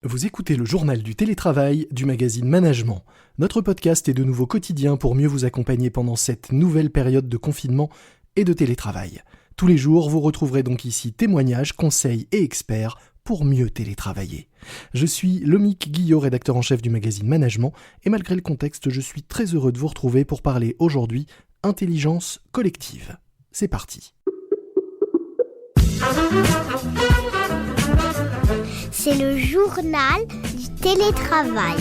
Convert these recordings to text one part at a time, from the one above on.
Vous écoutez le journal du télétravail du magazine Management. Notre podcast est de nouveau quotidien pour mieux vous accompagner pendant cette nouvelle période de confinement et de télétravail. Tous les jours, vous retrouverez donc ici témoignages, conseils et experts pour mieux télétravailler. Je suis Lomique Guillot, rédacteur en chef du magazine Management, et malgré le contexte, je suis très heureux de vous retrouver pour parler aujourd'hui intelligence collective. C'est parti. C'est le journal du télétravail.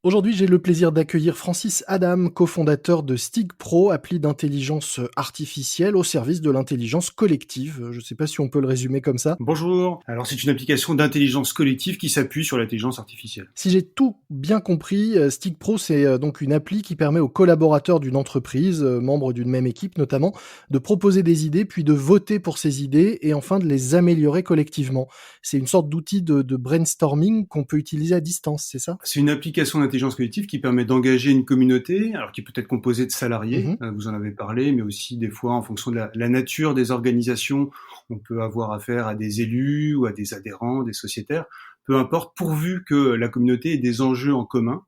Aujourd'hui, j'ai le plaisir d'accueillir Francis Adam, cofondateur de StigPro, appli d'intelligence artificielle au service de l'intelligence collective. Je ne sais pas si on peut le résumer comme ça. Bonjour. Alors, c'est une application d'intelligence collective qui s'appuie sur l'intelligence artificielle. Si j'ai tout bien compris, StigPro, c'est donc une appli qui permet aux collaborateurs d'une entreprise, membres d'une même équipe notamment, de proposer des idées, puis de voter pour ces idées et enfin de les améliorer collectivement. C'est une sorte d'outil de brainstorming qu'on peut utiliser à distance, c'est ça ? C'est une application d'intelligence collective qui permet d'engager une communauté, alors qui peut être composée de salariés, vous en avez parlé, mais aussi des fois en fonction de la nature des organisations, on peut avoir affaire à des élus ou à des adhérents, des sociétaires, peu importe, pourvu que la communauté ait des enjeux en commun.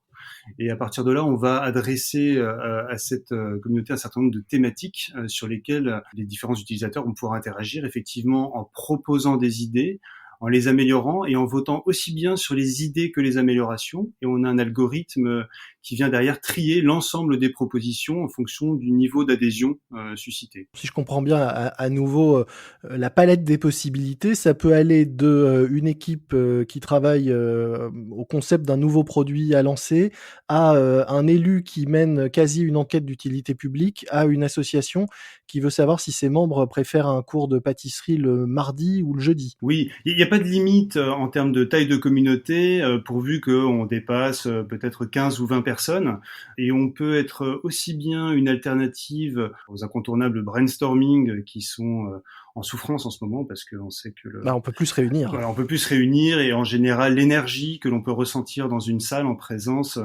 Et à partir de là, on va adresser à cette communauté un certain nombre de thématiques sur lesquelles les différents utilisateurs vont pouvoir interagir, effectivement en proposant des idées, en les améliorant et en votant aussi bien sur les idées que les améliorations. Et on a un algorithme qui vient derrière trier l'ensemble des propositions en fonction du niveau d'adhésion suscité. Si je comprends bien, à nouveau, la palette des possibilités, ça peut aller de une équipe qui travaille au concept d'un nouveau produit à lancer, à un élu qui mène quasi une enquête d'utilité publique, à une association qui veut savoir si ses membres préfèrent un cours de pâtisserie le mardi ou le jeudi. Oui, il n'y a pas de limite en termes de taille de communauté, pourvu qu'on dépasse peut-être 15 ou 20 personnes. Et on peut être aussi bien une alternative aux incontournables brainstorming qui sont en souffrance en ce moment, parce qu'on sait que On peut plus se réunir. voilà, on peut plus se réunir, et en général l'énergie que l'on peut ressentir dans une salle en présence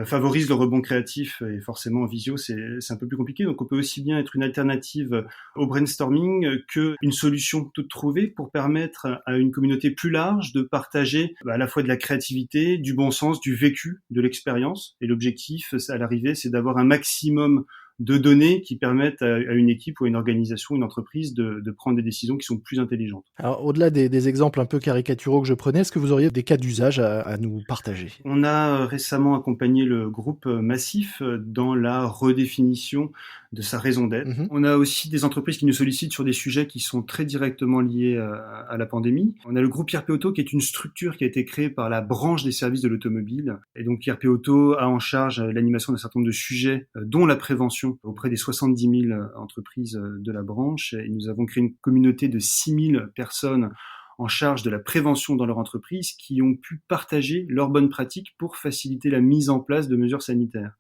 favorise le rebond créatif, et forcément en visio c'est un peu plus compliqué. Donc on peut aussi bien être une alternative au brainstorming qu'une solution toute trouvée pour permettre à une communauté plus large de partager à la fois de la créativité, du bon sens, du vécu, de l'expérience. Et l'objectif à l'arrivée, c'est d'avoir un maximum de données qui permettent à une équipe ou à une organisation, une entreprise de prendre des décisions qui sont plus intelligentes. Alors au-delà des exemples un peu caricaturaux que je prenais, est-ce que vous auriez des cas d'usage à nous partager ? On a récemment accompagné le groupe Massif dans la redéfinition de sa raison d'être. On a aussi des entreprises qui nous sollicitent sur des sujets qui sont très directement liés à la pandémie. On a le groupe IRP Auto qui est une structure qui a été créée par la branche des services de l'automobile. Et donc IRP Auto a en charge l'animation d'un certain nombre de sujets, dont la prévention auprès des 70 000 entreprises de la branche. Et nous avons créé une communauté de 6 000 personnes en charge de la prévention dans leur entreprise qui ont pu partager leurs bonnes pratiques pour faciliter la mise en place de mesures sanitaires.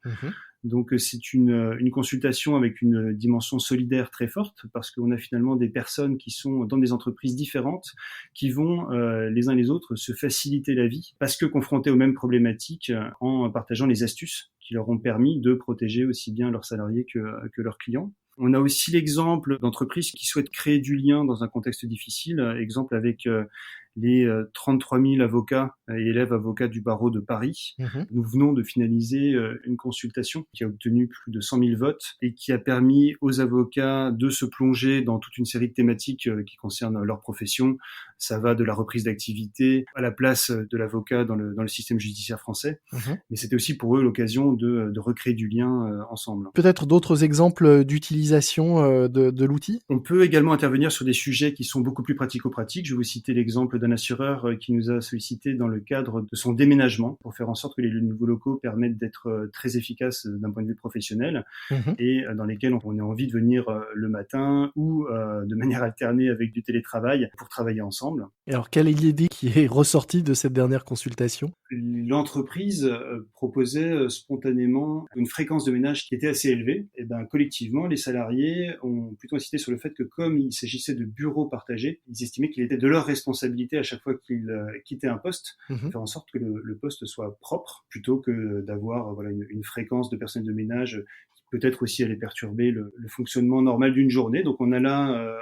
Donc c'est une consultation avec une dimension solidaire très forte, parce qu'on a finalement des personnes qui sont dans des entreprises différentes, qui vont les uns les autres se faciliter la vie, parce que confrontés aux mêmes problématiques, en partageant les astuces qui leur ont permis de protéger aussi bien leurs salariés que leurs clients. On a aussi l'exemple d'entreprises qui souhaitent créer du lien dans un contexte difficile, exemple avec les 33 000 avocats et élèves avocats du barreau de Paris. Nous venons de finaliser une consultation qui a obtenu plus de 100 000 votes et qui a permis aux avocats de se plonger dans toute une série de thématiques qui concernent leur profession. Ça va de la reprise d'activité à la place de l'avocat dans le système judiciaire français. Mais c'était aussi pour eux l'occasion de recréer du lien ensemble. Peut-être d'autres exemples d'utilisation de l'outil ? On peut également intervenir sur des sujets qui sont beaucoup plus pratico-pratiques. Je vais vous citer l'exemple d'un assureur qui nous a sollicité dans le cadre de son déménagement pour faire en sorte que les nouveaux locaux permettent d'être très efficaces d'un point de vue professionnel et dans lesquels on a envie de venir le matin ou de manière alternée avec du télétravail pour travailler ensemble. Et alors, quelle est l'idée qui est ressortie de cette dernière consultation ? L'entreprise proposait spontanément une fréquence de ménage qui était assez élevée. Et collectivement, les salariés ont plutôt insisté sur le fait que comme il s'agissait de bureaux partagés, ils estimaient qu'il était de leur responsabilité à chaque fois qu'ils quittaient un poste, de faire en sorte que le poste soit propre, plutôt que d'avoir une fréquence de personnel de ménage qui peut-être aussi aller perturber le fonctionnement normal d'une journée. Donc on a là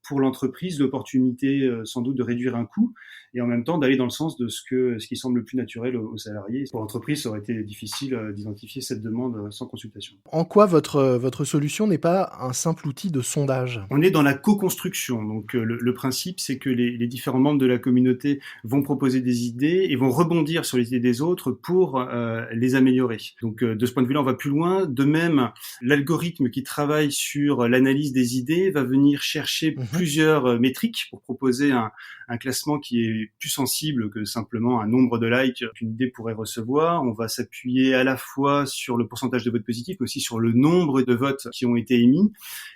pour l'entreprise l'opportunité sans doute de réduire un coût et en même temps d'aller dans le sens de ce qui semble le plus naturel aux salariés. Pour l'entreprise, ça aurait été difficile d'identifier cette demande sans consultation. En quoi votre solution n'est pas un simple outil de sondage? On est dans la co-construction. Donc le principe, c'est que les différents membres de la communauté vont proposer des idées et vont rebondir sur les idées des autres pour les améliorer. Donc de ce point de vue-là, on va plus loin. De même, l'algorithme qui travaille sur l'analyse des idées va venir chercher plusieurs métriques pour proposer un classement qui est plus sensible que simplement un nombre de likes qu'une idée pourrait recevoir. On va s'appuyer à la fois sur le pourcentage de votes positifs, mais aussi sur le nombre de votes qui ont été émis,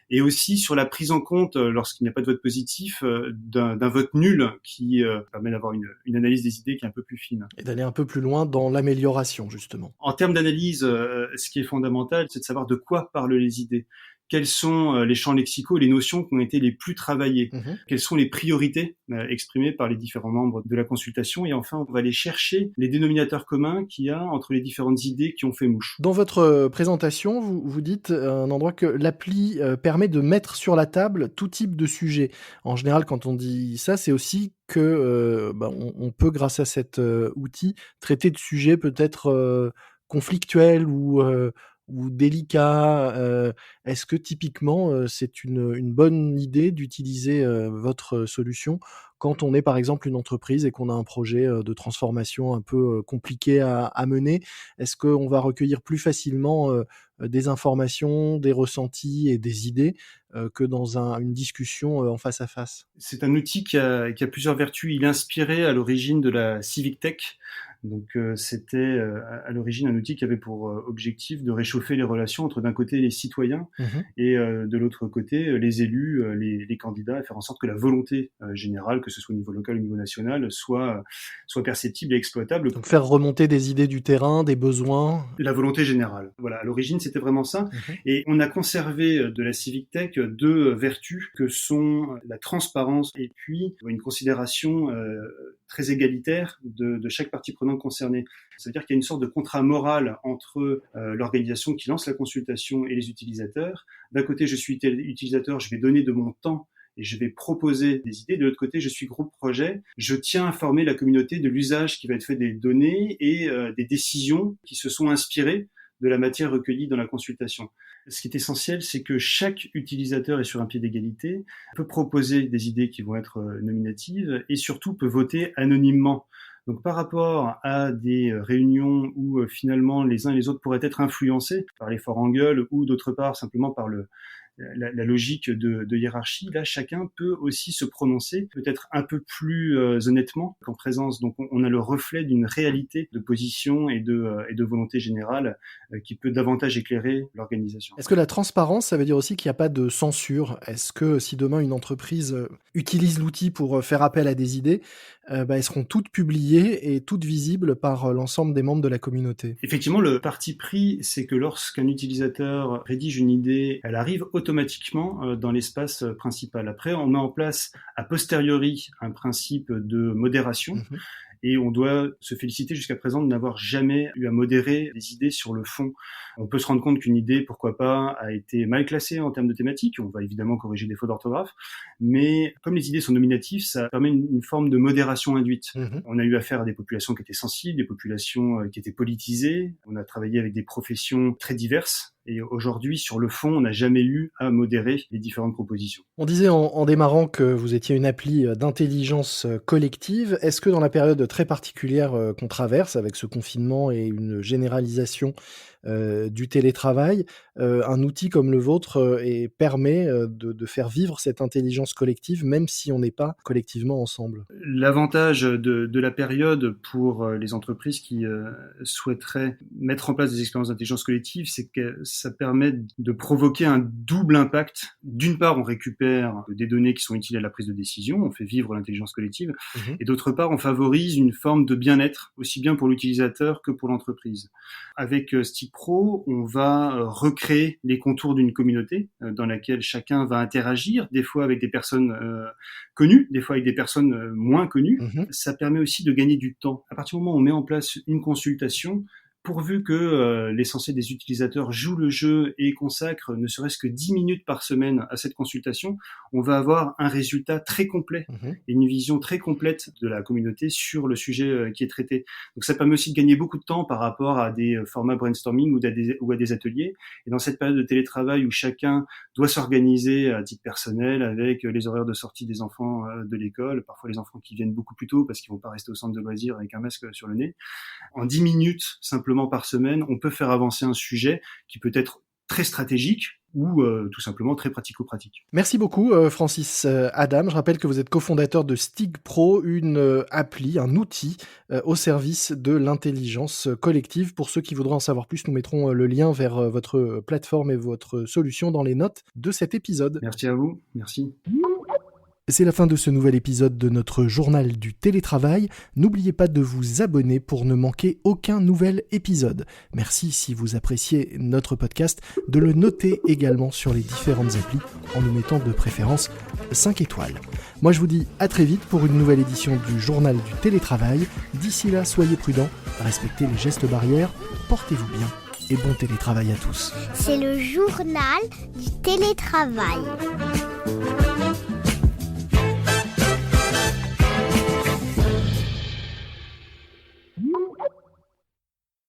et aussi sur la prise en compte, lorsqu'il n'y a pas de vote positif, d'un vote nul qui permet d'avoir une analyse des idées qui est un peu plus fine. Et d'aller un peu plus loin dans l'amélioration, justement. En termes d'analyse, ce qui est fondamental, c'est de savoir de quoi parlent les idées. Quels sont les champs lexicaux, les notions qui ont été les plus travaillées, quelles sont les priorités exprimées par les différents membres de la consultation, et enfin on va aller chercher les dénominateurs communs qu'il y a entre les différentes idées qui ont fait mouche. Dans votre présentation, vous dites à un endroit que l'appli permet de mettre sur la table tout type de sujet. En général, quand on dit ça, c'est aussi que on peut, grâce à cet outil, traiter de sujets peut-être conflictuels ou délicats. Est-ce que typiquement, c'est une bonne idée d'utiliser votre solution quand on est par exemple une entreprise et qu'on a un projet de transformation un peu compliqué à mener? Est-ce qu'on va recueillir plus facilement des informations, des ressentis et des idées que dans une discussion en face à face? C'est un outil qui a plusieurs vertus. Il est inspiré à l'origine de la Civic Tech. Donc c'était à l'origine un outil qui avait pour objectif de réchauffer les relations entre d'un côté les citoyens et de l'autre côté les élus, les candidats, et faire en sorte que la volonté générale, que ce soit au niveau local ou au niveau national, soit perceptible et exploitable. Donc faire remonter des idées du terrain, des besoins. La volonté générale. Voilà, à l'origine c'était vraiment ça. Et on a conservé de la Civic Tech deux vertus que sont la transparence et puis une considération très égalitaire de chaque partie prenante concernée. Ça veut dire qu'il y a une sorte de contrat moral entre l'organisation qui lance la consultation et les utilisateurs. D'un côté, je suis utilisateur, je vais donner de mon temps et je vais proposer des idées. De l'autre côté, je suis groupe projet. Je tiens à informer la communauté de l'usage qui va être fait des données et des décisions qui se sont inspirées de la matière recueillie dans la consultation. Ce qui est essentiel, c'est que chaque utilisateur est sur un pied d'égalité, peut proposer des idées qui vont être nominatives et surtout peut voter anonymement. Donc par rapport à des réunions où finalement les uns et les autres pourraient être influencés par les forts en gueule ou d'autre part simplement par la logique de hiérarchie, là chacun peut aussi se prononcer peut-être un peu plus honnêtement qu'en présence. Donc on a le reflet d'une réalité de position et de volonté générale qui peut davantage éclairer l'organisation. Est-ce que la transparence, ça veut dire aussi qu'il n'y a pas de censure? Est-ce que si demain une entreprise utilise l'outil pour faire appel à des idées, elles seront toutes publiées et toutes visibles par l'ensemble des membres de la communauté? Effectivement, le parti pris, c'est que lorsqu'un utilisateur rédige une idée, elle arrive automatiquement dans l'espace principal. Après, on met en place a posteriori un principe de modération. Et on doit se féliciter jusqu'à présent de n'avoir jamais eu à modérer des idées sur le fond. On peut se rendre compte qu'une idée, pourquoi pas, a été mal classée en termes de thématique. On va évidemment corriger des fautes d'orthographe. Mais comme les idées sont nominatives, ça permet une forme de modération induite. On a eu affaire à des populations qui étaient sensibles, des populations qui étaient politisées. On a travaillé avec des professions très diverses. Et aujourd'hui, sur le fond, on n'a jamais eu à modérer les différentes propositions. On disait en démarrant que vous étiez une appli d'intelligence collective. Est-ce que dans la période très particulière qu'on traverse, avec ce confinement et une généralisation du télétravail, un outil comme le vôtre permet de faire vivre cette intelligence collective, même si on n'est pas collectivement ensemble? L'avantage de la période pour les entreprises qui souhaiteraient mettre en place des expériences d'intelligence collective, c'est que ça permet de provoquer un double impact. D'une part, on récupère des données qui sont utiles à la prise de décision, on fait vivre l'intelligence collective, et d'autre part, on favorise une forme de bien-être, aussi bien pour l'utilisateur que pour l'entreprise. Avec Stick Pro, on va recréer les contours d'une communauté dans laquelle chacun va interagir, des fois avec des personnes connues, des fois avec des personnes moins connues. Ça permet aussi de gagner du temps. À partir du moment où on met en place une consultation, pourvu que l'essentiel des utilisateurs joue le jeu et consacre ne serait-ce que 10 minutes par semaine à cette consultation, on va avoir un résultat très complet et une vision très complète de la communauté sur le sujet qui est traité. Donc ça permet aussi de gagner beaucoup de temps par rapport à des formats brainstorming ou à des ateliers. Et dans cette période de télétravail où chacun doit s'organiser à titre personnel avec les horaires de sortie des enfants de l'école, parfois les enfants qui viennent beaucoup plus tôt parce qu'ils vont pas rester au centre de loisirs avec un masque sur le nez, en 10 minutes simplement par semaine, on peut faire avancer un sujet qui peut être très stratégique ou tout simplement très pratico-pratique. Merci beaucoup Francis Adam. Je rappelle que vous êtes cofondateur de Stig Pro, une appli, un outil au service de l'intelligence collective. Pour ceux qui voudraient en savoir plus, nous mettrons le lien vers votre plateforme et votre solution dans les notes de cet épisode. Merci à vous, merci. C'est la fin de ce nouvel épisode de notre journal du télétravail. N'oubliez pas de vous abonner pour ne manquer aucun nouvel épisode. Merci si vous appréciez notre podcast, de le noter également sur les différentes applis en nous mettant de préférence 5 étoiles. Moi je vous dis à très vite pour une nouvelle édition du journal du télétravail. D'ici là, soyez prudents, respectez les gestes barrières, portez-vous bien et bon télétravail à tous. C'est le journal du télétravail.